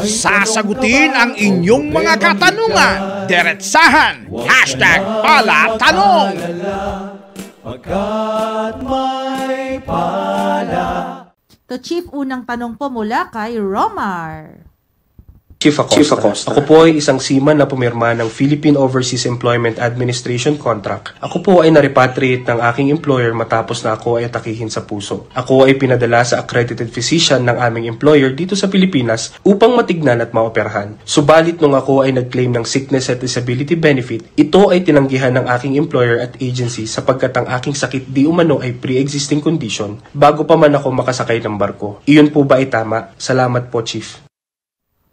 Sasagutin ang inyong mga katanungan. Diretsahan. #palatanong. Pagkat may pala. To Chief, unang tanong po mula kay Romar. Chief Acosta. Ako po ay isang seaman na pumirma ng Philippine Overseas Employment Administration contract. Ako po ay na-repatriate ng aking employer matapos na ako ay atakihin sa puso. Ako ay pinadala sa accredited physician ng aming employer dito sa Pilipinas upang matignan at maoperahan. Subalit nung ako ay nag-claim ng sickness at disability benefit, ito ay tinanggihan ng aking employer at agency sapagkat ang aking sakit di umano ay pre-existing condition bago pa man ako makasakay ng barko. Iyon po ba ay tama? Salamat po, Chief.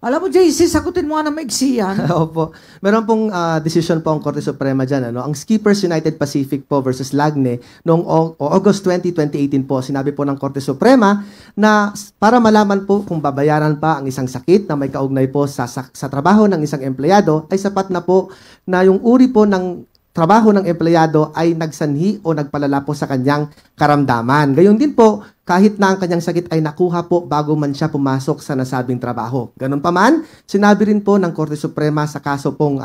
Alam mo, JC, sagutin mo nga na maigsi yan. Opo. Meron pong decision po ang Korte Suprema dyan. Ang Skippers United Pacific po versus Lagne noong August 20, 2018 po, sinabi po ng Korte Suprema na para malaman po kung babayaran pa ang isang sakit na may kaugnay po sa trabaho ng isang empleyado, ay sapat na po na yung uri po ng trabaho ng empleyado ay nagsanhi o nagpalala po sa kanyang karamdaman. Gayon din po, kahit na ang kanyang sakit ay nakuha po bago man siya pumasok sa nasabing trabaho. Ganun pa man, sinabi rin po ng Korte Suprema sa kaso pong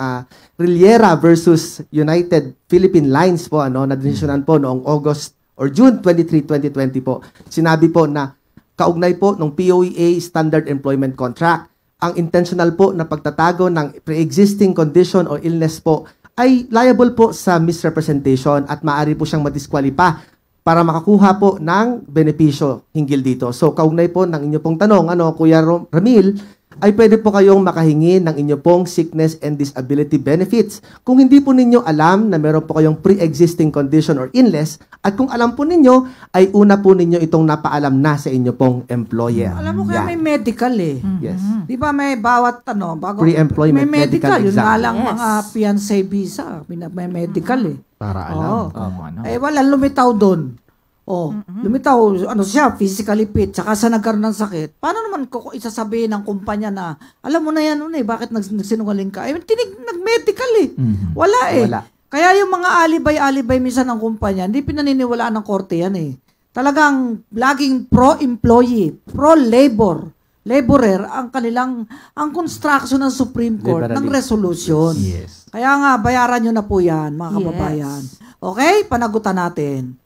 Riliera versus United Philippine Lines po, na desisyonan po noong August or June 23, 2020 po. Sinabi po na kaugnay po ng POEA Standard Employment Contract, ang intentional po na pagtatago ng pre-existing condition o illness po ay liable po sa misrepresentation at maaari po siyang madiskwalify para makakuha po ng benepisyo hinggil dito. So, kaugnay po ng inyo pong tanong, Kuya Ramil, ay pwede po kayong makahingi ng inyo pong sickness and disability benefits. Kung hindi po ninyo alam na meron po kayong pre-existing condition or illness, at kung alam po ninyo, ay una po ninyo itong napaalam na sa inyo pong employer. Alam mo kaya may medical eh. Yes. Di ba may bawat bago Pre-employment may medical. Yun exam. nga lang mga fiancé visa. May medical eh. Para alam kung ano. Eh wala lumitaw doon. Lumitaw, siya, physically fit, tsaka sa nagkaroon ng sakit. Paano naman ko isasabihin ng kumpanya na, alam mo na yan, bakit nagsinungaling ka? Nag-medical eh. Wala eh. Kaya yung mga alibay-alibay minsan ng kumpanya, hindi pinaniniwalaan ng korte yan eh. Talagang laging pro-employee, pro-labor, laborer ang construction ng Supreme Court ng resolution. Yes. Kaya nga, bayaran nyo na po yan, mga kababayan. Okay? Panagutan natin.